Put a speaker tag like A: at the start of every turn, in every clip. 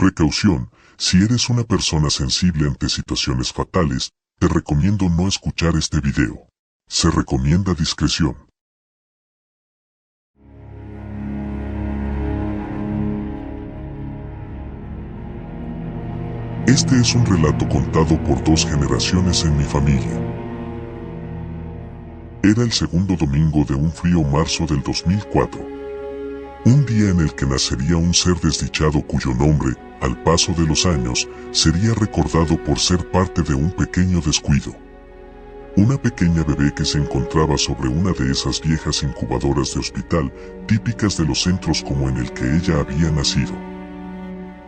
A: Precaución: si eres una persona sensible ante situaciones fatales, te recomiendo no escuchar este video. Se recomienda discreción. Este es un relato contado por 2 generaciones en mi familia. Era el segundo domingo de un frío marzo del 2004. Un día en el que nacería un ser desdichado cuyo nombre, al paso de los años, sería recordado por ser parte de un pequeño descuido. Una pequeña bebé que se encontraba sobre una de esas viejas incubadoras de hospital, típicas de los centros como en el que ella había nacido.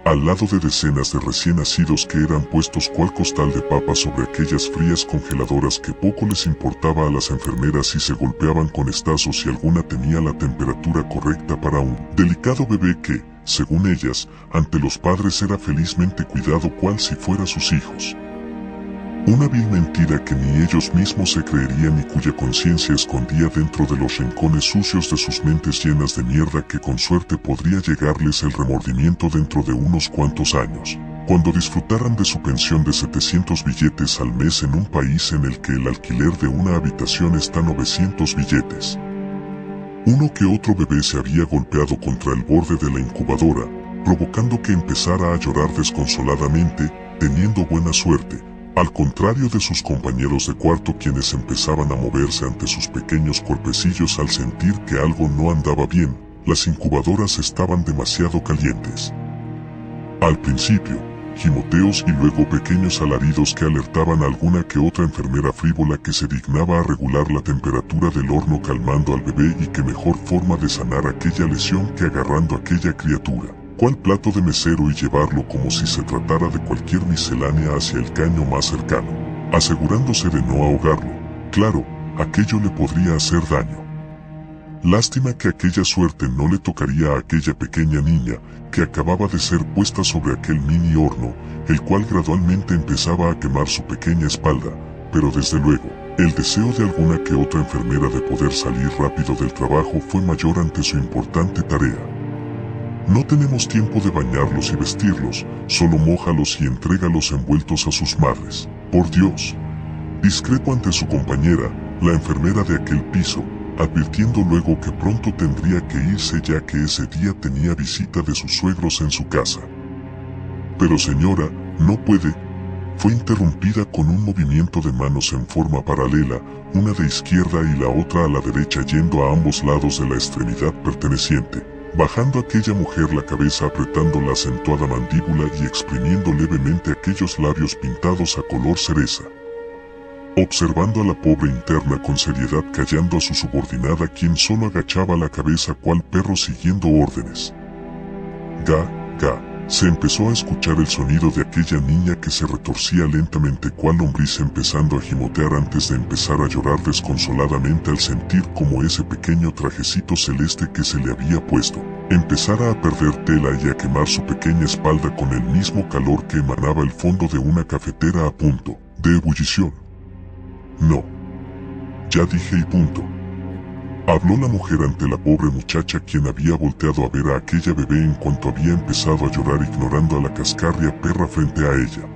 A: Al lado de decenas de recién nacidos que eran puestos cual costal de papas sobre aquellas frías congeladoras que poco les importaba a las enfermeras si se golpeaban con estazos si alguna tenía la temperatura correcta para un delicado bebé que, según ellas, ante los padres era felizmente cuidado cual si fuera sus hijos. Una vil mentira que ni ellos mismos se creerían y cuya conciencia escondía dentro de los rincones sucios de sus mentes llenas de mierda que con suerte podría llegarles el remordimiento dentro de unos cuantos años, cuando disfrutaran de su pensión de 700 billetes al mes en un país en el que el alquiler de una habitación está 900 billetes. Uno que otro bebé se había golpeado contra el borde de la incubadora, provocando que empezara a llorar desconsoladamente, teniendo buena suerte, al contrario de sus compañeros de cuarto quienes empezaban a moverse ante sus pequeños cuerpecillos al sentir que algo no andaba bien. Las incubadoras estaban demasiado calientes. Al principio, gimoteos y luego pequeños alaridos que alertaban a alguna que otra enfermera frívola que se dignaba a regular la temperatura del horno calmando al bebé y qué mejor forma de sanar aquella lesión que agarrando a aquella criatura, cual plato de mesero y llevarlo como si se tratara de cualquier miscelánea hacia el caño más cercano, asegurándose de no ahogarlo. Claro, aquello le podría hacer daño. Lástima que aquella suerte no le tocaría a aquella pequeña niña que acababa de ser puesta sobre aquel mini horno, el cual gradualmente empezaba a quemar su pequeña espalda, pero desde luego, el deseo de alguna que otra enfermera de poder salir rápido del trabajo fue mayor ante su importante tarea. No tenemos tiempo de bañarlos y vestirlos, solo mójalos y entrégalos envueltos a sus madres. Por Dios. Discrepo ante su compañera, la enfermera de aquel piso, advirtiendo luego que pronto tendría que irse ya que ese día tenía visita de sus suegros en su casa. Pero señora, no puede. Fue interrumpida con un movimiento de manos en forma paralela, una de izquierda y la otra a la derecha yendo a ambos lados de la extremidad perteneciente. Bajando aquella mujer la cabeza apretando la acentuada mandíbula y exprimiendo levemente aquellos labios pintados a color cereza. Observando a la pobre interna con seriedad callando a su subordinada quien solo agachaba la cabeza cual perro siguiendo órdenes. Ga, ga, se empezó a escuchar el sonido de aquella niña que se retorcía lentamente cual lombriz empezando a gimotear antes de empezar a llorar desconsoladamente al sentir como ese pequeño trajecito celeste que se le había puesto empezara a perder tela y a quemar su pequeña espalda con el mismo calor que emanaba el fondo de una cafetera a punto de ebullición. No. Ya dije y punto. Habló la mujer ante la pobre muchacha quien había volteado a ver a aquella bebé en cuanto había empezado a llorar ignorando a la cascarria perra frente a ella.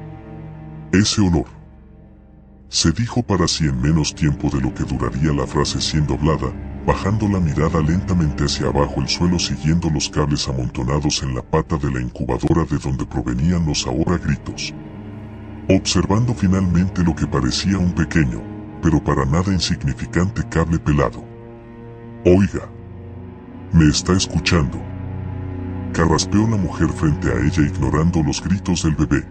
A: Ese olor. Se dijo para sí en menos tiempo de lo que duraría la frase siendo hablada, bajando la mirada lentamente hacia abajo el suelo siguiendo los cables amontonados en la pata de la incubadora de donde provenían los ahora gritos. Observando finalmente lo que parecía un pequeño, pero para nada insignificante cable pelado. Oiga. ¿Me está escuchando? Carraspeó la mujer frente a ella ignorando los gritos del bebé.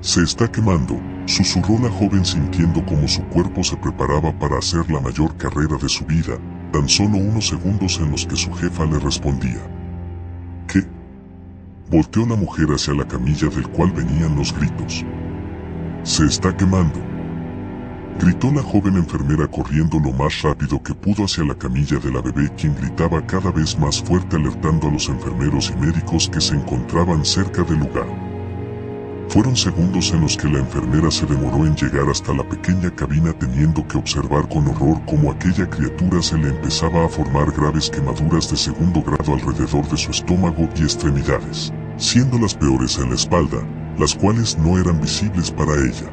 A: Se está quemando, susurró la joven sintiendo como su cuerpo se preparaba para hacer la mayor carrera de su vida, tan solo unos segundos en los que su jefa le respondía. ¿Qué? Volteó la mujer hacia la camilla del cual venían los gritos. Se está quemando. Gritó la joven enfermera corriendo lo más rápido que pudo hacia la camilla de la bebé quien gritaba cada vez más fuerte alertando a los enfermeros y médicos que se encontraban cerca del lugar. Fueron segundos en los que la enfermera se demoró en llegar hasta la pequeña cabina teniendo que observar con horror cómo aquella criatura se le empezaba a formar graves quemaduras de segundo grado alrededor de su estómago y extremidades. siendo las peores en la espalda, las cuales no eran visibles para ella.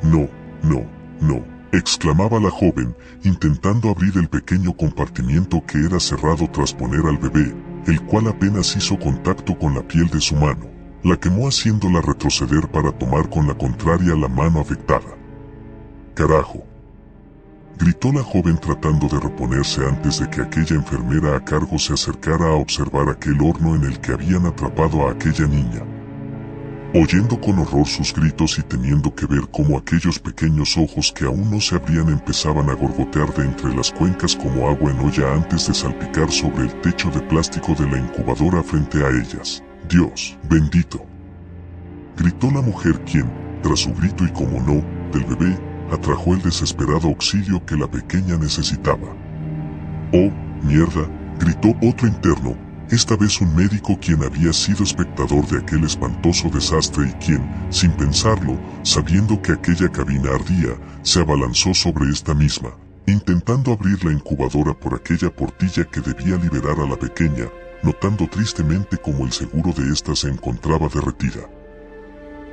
A: No, no, no, exclamaba la joven, intentando abrir el pequeño compartimiento que era cerrado tras poner al bebé, el cual apenas hizo contacto con la piel de su mano. La quemó haciéndola retroceder para tomar con la contraria la mano afectada. ¡Carajo!, gritó la joven tratando de reponerse antes de que aquella enfermera a cargo se acercara a observar aquel horno en el que habían atrapado a aquella niña. Oyendo con horror sus gritos y teniendo que ver cómo aquellos pequeños ojos que aún no se abrían empezaban a gorgotear de entre las cuencas como agua en olla antes de salpicar sobre el techo de plástico de la incubadora frente a ellas. ¡Dios bendito!, gritó la mujer quien, tras su grito y como no, del bebé, atrajo el desesperado auxilio que la pequeña necesitaba. ¡Oh, mierda!, gritó otro interno, esta vez un médico quien había sido espectador de aquel espantoso desastre y quien, sin pensarlo, sabiendo que aquella cabina ardía, se abalanzó sobre esta misma, intentando abrir la incubadora por aquella portilla que debía liberar a la pequeña, notando tristemente cómo el seguro de ésta se encontraba derretida.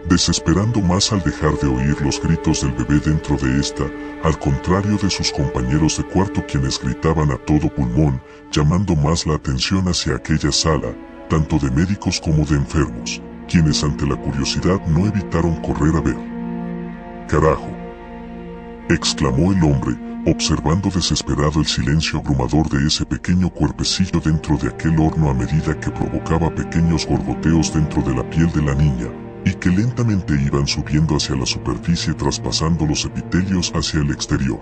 A: Desesperando más al dejar de oír los gritos del bebé dentro de esta, al contrario de sus compañeros de cuarto quienes gritaban a todo pulmón, llamando más la atención hacia aquella sala, tanto de médicos como de enfermos, quienes ante la curiosidad no evitaron correr a ver. ¡Carajo!, exclamó el hombre, observando desesperado el silencio abrumador de ese pequeño cuerpecillo dentro de aquel horno a medida que provocaba pequeños gorgoteos dentro de la piel de la niña, y que lentamente iban subiendo hacia la superficie traspasando los epitelios hacia el exterior.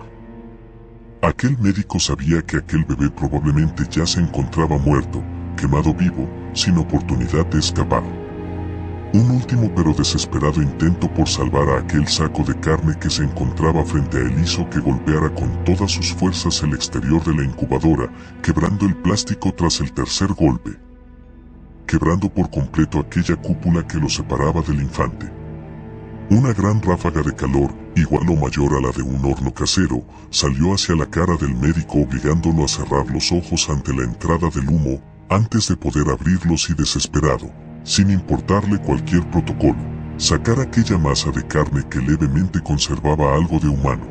A: Aquel médico sabía que aquel bebé probablemente ya se encontraba muerto, quemado vivo, sin oportunidad de escapar. Un último pero desesperado intento por salvar a aquel saco de carne que se encontraba frente a él hizo que golpeara con todas sus fuerzas el exterior de la incubadora, quebrando el plástico tras el tercer golpe, quebrando por completo aquella cúpula que lo separaba del infante. Una gran ráfaga de calor, igual o mayor a la de un horno casero, salió hacia la cara del médico obligándolo a cerrar los ojos ante la entrada del humo, antes de poder abrirlos y desesperado, sin importarle cualquier protocolo, sacar aquella masa de carne que levemente conservaba algo de humano.